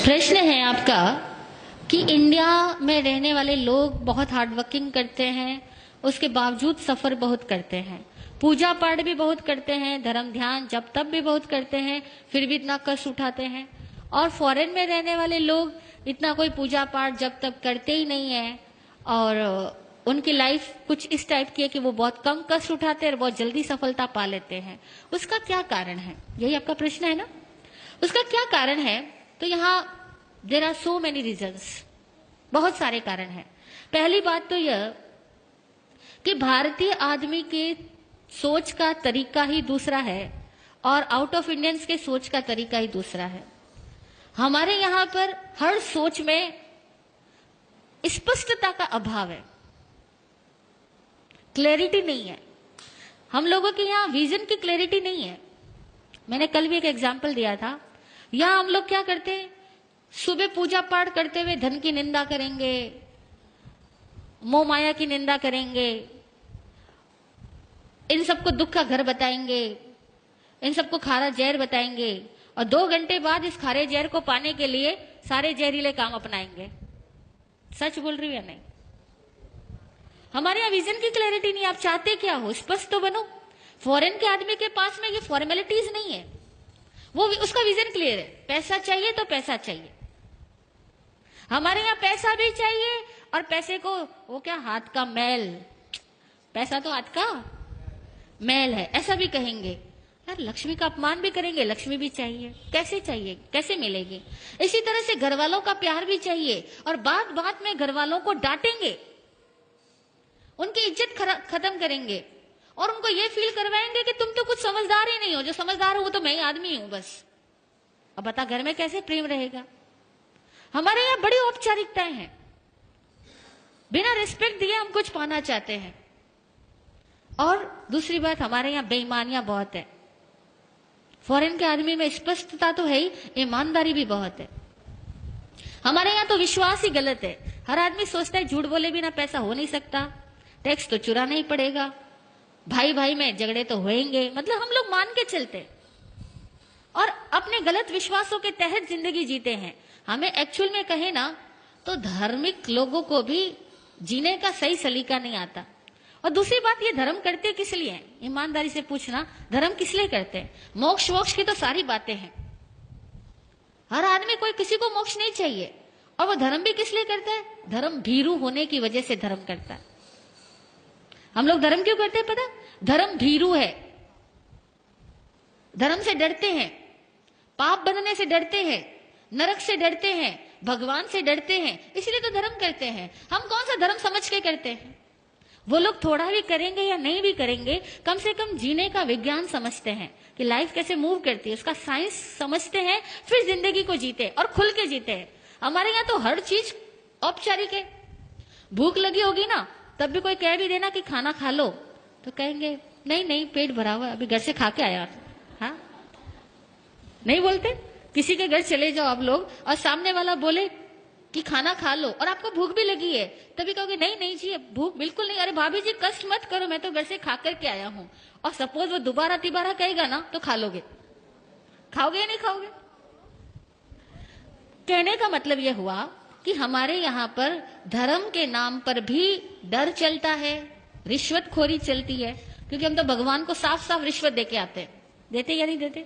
प्रश्न है आपका कि इंडिया में रहने वाले लोग बहुत हार्ड वर्किंग करते हैं, उसके बावजूद सफर बहुत करते हैं, पूजा पाठ भी बहुत करते हैं, धर्म ध्यान जब तब भी बहुत करते हैं, फिर भी इतना कष्ट उठाते हैं। और फॉरेन में रहने वाले लोग इतना कोई पूजा पाठ जब तब करते ही नहीं है और उनकी लाइफ कुछ इस टाइप की है कि वो बहुत कम कष्ट उठाते हैं और बहुत जल्दी सफलता पा लेते हैं। उसका क्या कारण है? यही आपका प्रश्न है ना। उसका क्या कारण है? तो यहाँ there are so many reasons, बहुत सारे कारण हैं। पहली बात तो यह कि भारतीय आदमी के सोच का तरीका ही दूसरा है और आउट ऑफ इंडियंस के सोच का तरीका ही दूसरा है। हमारे यहाँ पर हर सोच में स्पष्टता का अभाव है, क्लैरिटी नहीं है। हम लोगों के यहाँ विजन की क्लैरिटी नहीं है। मैंने कल भी एक एग्जाम्पल दिया था। यहाँ हम लोग क्या करते हैं, सुबह पूजा पाठ करते हुए धन की निंदा करेंगे, मोह माया की निंदा करेंगे, इन सबको दुख का घर बताएंगे, इन सबको खारा जहर बताएंगे और 2 घंटे बाद इस खारे जहर को पाने के लिए सारे जहरीले काम अपनाएंगे। सच बोल रही हूं या नहीं? हमारे यहाँ विजन की क्लैरिटी नहीं। आप चाहते क्या हो, स्पष्ट तो बनो। फॉरेन के आदमी के पास में ये फॉर्मेलिटीज नहीं है, वो उसका विजन क्लियर है। पैसा चाहिए तो पैसा चाहिए। हमारे यहाँ पैसा भी चाहिए और पैसे को वो क्या, हाथ का मैल, पैसा तो हाथ का मैल है, ऐसा भी कहेंगे। यार लक्ष्मी का अपमान भी करेंगे, लक्ष्मी भी चाहिए। कैसे चाहिए, कैसे मिलेगी? इसी तरह से घर वालों का प्यार भी चाहिए और बात बात में घर वालों को डांटेंगे, उनकी इज्जत खत्म करेंगे और उनको ये फील करवाएंगे कि तुम तो कुछ समझदार ही नहीं हो, जो समझदार हो वो तो मैं ही आदमी हूं बस। अब बता घर में कैसे प्रेम रहेगा? हमारे यहाँ बड़ी औपचारिकताएं हैं, बिना रिस्पेक्ट दिए हम कुछ पाना चाहते हैं। और दूसरी बात, हमारे यहाँ बेईमानियां बहुत है। फॉरेन के आदमी में स्पष्टता तो है ही, ईमानदारी भी बहुत है। हमारे यहाँ तो विश्वास ही गलत है। हर आदमी सोचता है झूठ बोले बिना पैसा हो नहीं सकता, टैक्स तो चुराना ही पड़ेगा, भाई भाई में झगड़े तो होंगे, मतलब हम लोग मान के चलते और अपने गलत विश्वासों के तहत जिंदगी जीते हैं। हमें एक्चुअल में कहे ना तो धार्मिक लोगों को भी जीने का सही सलीका नहीं आता। और दूसरी बात, ये धर्म करते किस लिए? ईमानदारी से पूछना, धर्म किस लिए करते हैं? मोक्ष वोक्ष की तो सारी बातें हैं। हर आदमी, कोई किसी को मोक्ष नहीं चाहिए। और वो धर्म भी किस लिए करता है? धर्म भीरू होने की वजह से धर्म करता है। हम लोग धर्म क्यों करते हैं पता? धर्म भीरू है, धर्म से डरते हैं, पाप बनने से डरते हैं, नरक से डरते हैं, भगवान से डरते हैं, इसलिए तो धर्म करते हैं। हम कौन सा धर्म समझ के करते हैं? वो लोग थोड़ा भी करेंगे या नहीं भी करेंगे, कम से कम जीने का विज्ञान समझते हैं कि लाइफ कैसे मूव करती है, उसका साइंस समझते हैं, फिर जिंदगी को जीते और खुल के जीते हैं। हमारे यहाँ तो हर चीज औपचारिक है। भूख लगी होगी ना, तब भी कोई कह भी देना कि खाना खा लो तो कहेंगे नहीं नहीं पेट भरा हुआ, अभी घर से खा के आया। हाँ, नहीं बोलते? किसी के घर चले जाओ आप लोग और सामने वाला बोले कि खाना खा लो और आपको भूख भी लगी है, तभी कहोगे नहीं नहीं जी भूख बिल्कुल नहीं, अरे भाभी जी कष्ट मत करो, मैं तो घर से खा करके आया हूं। और सपोज वो दोबारा तिबारा कहेगा ना तो खा लोगे। खाओगे या नहीं खाओगे? कहने का मतलब यह हुआ कि हमारे यहाँ पर धर्म के नाम पर भी डर चलता है, रिश्वतखोरी चलती है, क्योंकि हम तो भगवान को साफ साफ रिश्वत देके आते हैं। देते या नहीं देते?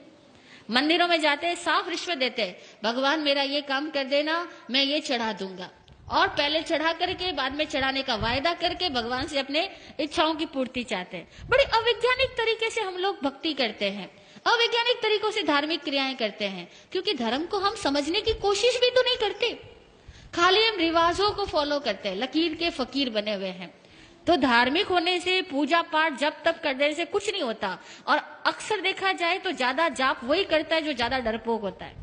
मंदिरों में जाते हैं, साफ रिश्वत देते हैं, भगवान मेरा ये काम कर देना, मैं ये चढ़ा दूंगा। और पहले चढ़ा करके बाद में चढ़ाने का वायदा करके भगवान से अपने इच्छाओं की पूर्ति चाहते हैं। बड़े अवैज्ञानिक तरीके से हम लोग भक्ति करते हैं, अवैज्ञानिक तरीकों से धार्मिक क्रियाएं करते हैं, क्योंकि धर्म को हम समझने की कोशिश भी तो नहीं करते, खाली हम रिवाजों को फॉलो करते हैं, लकीर के फकीर बने हुए हैं। तो धार्मिक होने से, पूजा पाठ जब तब कर देने से कुछ नहीं होता। और अक्सर देखा जाए तो ज्यादा जाप वही करता है जो ज्यादा डरपोक होता है,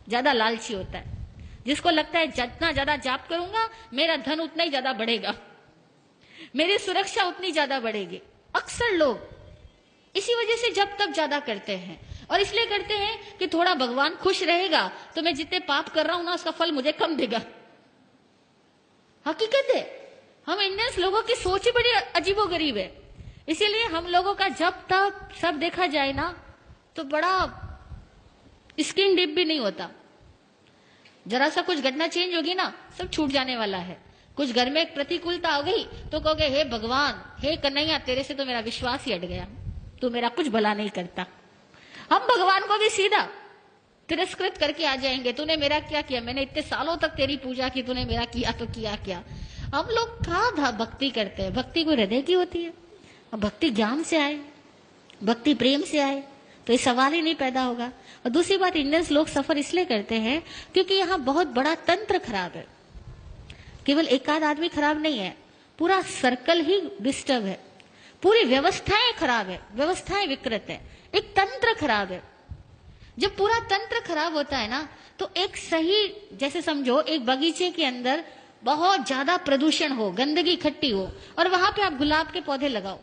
ज्यादा लालची होता है, जिसको लगता है जितना ज्यादा जाप करूंगा मेरा धन उतना ही ज्यादा बढ़ेगा, मेरी सुरक्षा उतनी ज्यादा बढ़ेगी। अक्सर लोग इसी वजह से जब तब ज्यादा करते हैं और इसलिए करते हैं कि थोड़ा भगवान खुश रहेगा तो मैं जितने पाप कर रहा हूं ना उसका फल मुझे कम देगा। हकीकत है, हम इंडियंस लोगों की सोच ही बड़ी अजीबोगरीब है। इसीलिए हम लोगों का जब तक सब देखा जाए ना तो बड़ा स्किन डीप भी नहीं होता। जरा सा कुछ घटना चेंज होगी ना, सब छूट जाने वाला है। कुछ घर में एक प्रतिकूलता आ गई तो कहोगे हे भगवान, हे कन्हैया, तेरे से तो मेरा विश्वास ही हट गया, तू मेरा कुछ भला नहीं करता। हम भगवान को भी सीधा तिरस्कृत करके आ जाएंगे, तूने मेरा क्या किया, मैंने इतने सालों तक तेरी पूजा की, तूने मेरा किया तो किया क्या। हम लोग कहाँ भक्ति करते हैं। भक्ति कोई हृदय की होती है। और भक्ति ज्ञान से आए, भक्ति प्रेम से आए तो ये सवाल ही नहीं पैदा होगा। और दूसरी बात, इंडियंस लोग सफर इसलिए करते हैं क्योंकि यहाँ बहुत बड़ा तंत्र खराब है। केवल एक आध आदमी खराब नहीं है, पूरा सर्कल ही डिस्टर्ब है, पूरी व्यवस्थाएं खराब है, व्यवस्थाएं विकृत है, एक तंत्र खराब है। जब पूरा तंत्र खराब होता है ना, तो एक सही, जैसे समझो एक बगीचे के अंदर बहुत ज्यादा प्रदूषण हो, गंदगी इकट्ठी हो, और वहां पे आप गुलाब के पौधे लगाओ,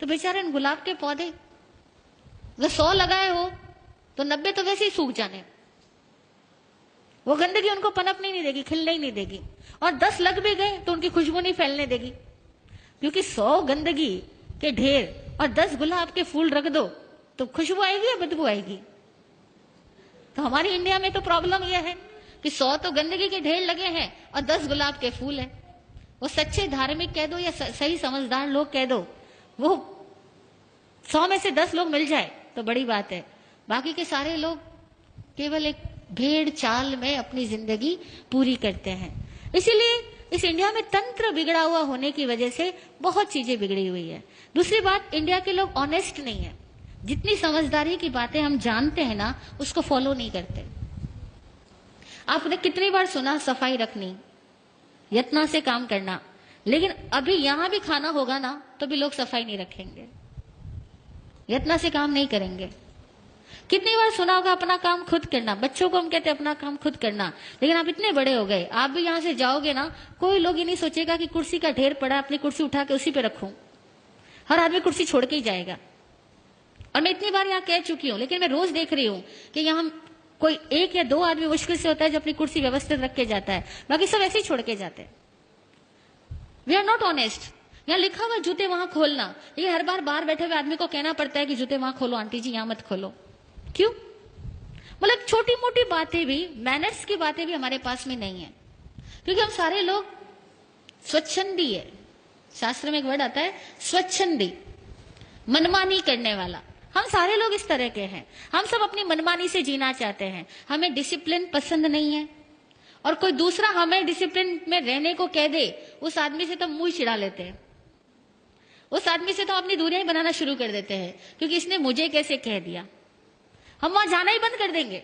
तो बेचारे गुलाब के पौधे अगर 100 लगाए हो तो 90 तो वैसे ही सूख जाने। वो गंदगी उनको पनपने नहीं देगी, खिलने ही नहीं देगी। और 10 लग भी गए तो उनकी खुशबू नहीं फैलने देगी, क्योंकि 100 गंदगी के ढेर और 10 गुलाब के फूल रख दो तो खुशबू आएगी या बदबू आएगी। तो हमारी इंडिया में तो प्रॉब्लम यह है कि 100 तो गंदगी के ढेर लगे हैं और 10 गुलाब के फूल हैं। वो सच्चे धार्मिक कह दो या सही समझदार लोग कह दो, वो 100 में से 10 लोग मिल जाए तो बड़ी बात है। बाकी के सारे लोग केवल एक भेड़ चाल में अपनी जिंदगी पूरी करते हैं। इसीलिए इस इंडिया में तंत्र बिगड़ा हुआ होने की वजह से बहुत चीजें बिगड़ी हुई है। दूसरी बात, इंडिया के लोग ऑनेस्ट नहीं है। जितनी समझदारी की बातें हम जानते हैं ना, उसको फॉलो नहीं करते। आपने कितनी बार सुना सफाई रखनी, यत्ना से काम करना, लेकिन अभी यहां भी खाना होगा ना तो भी लोग सफाई नहीं रखेंगे, यत्ना से काम नहीं करेंगे। कितनी बार सुना होगा अपना काम खुद करना। बच्चों को हम कहते हैं अपना काम खुद करना, लेकिन आप इतने बड़े हो गए, आप भी यहां से जाओगे ना, कोई लोग ये नहीं सोचेगा कि कुर्सी का ढेर पड़ा, अपनी कुर्सी उठा के उसी पे रखूं। हर आदमी कुर्सी छोड़ के ही जाएगा। और मैं इतनी बार यहाँ कह चुकी हूं, लेकिन मैं रोज देख रही हूं कि यहाँ कोई 1 या 2 आदमी मुश्किल से होता है जो अपनी कुर्सी व्यवस्थित रख के जाता है, बाकी सब ऐसे ही छोड़ के जाते हैं। We are not honest. यहाँ लिखा हुआ जूते वहां खोलना, ये हर बार बाहर बैठे हुए आदमी को कहना पड़ता है कि जूते वहां खोलो, आंटी जी यहाँ मत खोलो। क्यों? मतलब छोटी मोटी बातें भी, मैनर्स की बातें भी हमारे पास में नहीं है, क्योंकि हम सारे लोग स्वच्छंदी है। शास्त्र में एक वर्ड आता है स्वच्छंदी, मनमानी करने वाला। हम सारे लोग इस तरह के हैं। हम सब अपनी मनमानी से जीना चाहते हैं। हमें डिसिप्लिन पसंद नहीं है, और कोई दूसरा हमें डिसिप्लिन में रहने को कह दे, उस आदमी से तो मुंह चिढ़ा लेते हैं। उस आदमी से तो अपनी दूरियां बनाना शुरू कर देते हैं, क्योंकि इसने मुझे कैसे कह दिया। हम वहां जाना ही बंद कर देंगे।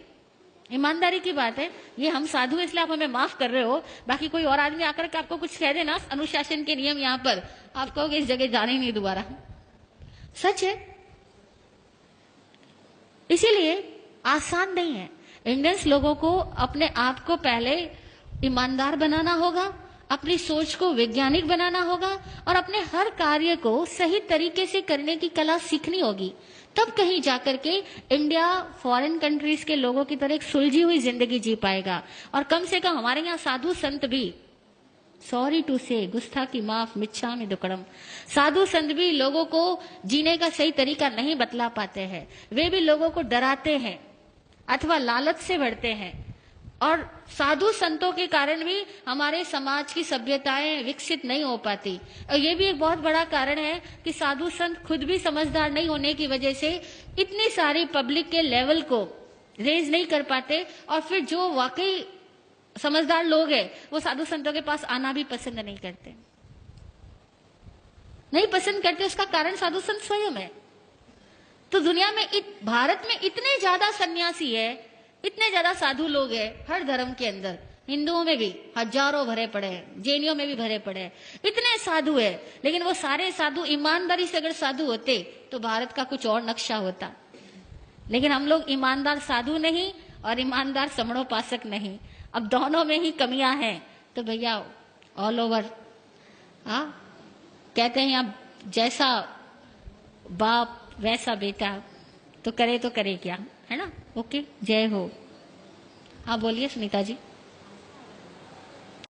ईमानदारी की बात है, ये हम साधु इसलिए आप हमें माफ कर रहे हो, बाकी कोई और आदमी आकर के आपको कुछ कह देना, अनुशासन के नियम यहाँ पर, आप कहोगे इस जगह जाना ही नहीं दोबारा। सच है। इसीलिए आसान नहीं है। इंडियंस लोगों को अपने आप को पहले ईमानदार बनाना होगा, अपनी सोच को वैज्ञानिक बनाना होगा, और अपने हर कार्य को सही तरीके से करने की कला सीखनी होगी। तब कहीं जाकर के इंडिया फॉरेन कंट्रीज के लोगों की तरह एक सुलझी हुई जिंदगी जी पाएगा। और कम से कम हमारे यहाँ साधु संत भी, सॉरी टू से, गुस्ताखी माफ, मिच्छामि दुक्कडम, साधु संत भी लोगों को जीने का सही तरीका नहीं बतला पाते हैं। वे भी लोगों को डराते हैं अथवा लालच से भरते हैं, और साधु संतों के कारण भी हमारे समाज की सभ्यताएं विकसित नहीं हो पाती। और ये भी एक बहुत बड़ा कारण है कि साधु संत खुद भी समझदार नहीं होने की वजह से इतनी सारी पब्लिक के लेवल को रेज नहीं कर पाते, और फिर जो वाकई समझदार लोग हैं वो साधु संतों के पास आना भी पसंद नहीं करते। नहीं पसंद करते, उसका कारण साधु संत स्वयं है। तो दुनिया में भारत में इतने ज्यादा सन्यासी है, इतने ज्यादा साधु लोग हैं हर धर्म के अंदर। हिंदुओं में भी हजारों भरे पड़े हैं, जैनियों में भी भरे पड़े हैं, इतने साधु है। लेकिन वो सारे साधु ईमानदारी से अगर साधु होते तो भारत का कुछ और नक्शा होता। लेकिन हम लोग ईमानदार साधु नहीं और ईमानदार समणोपासक नहीं, अब दोनों में ही कमियां हैं। तो भैया ऑल ओवर कहते हैं आप जैसा बाप वैसा बेटा, तो करे क्या, है ना। ओके, जय हो। हाँ बोलिए सुनीता जी।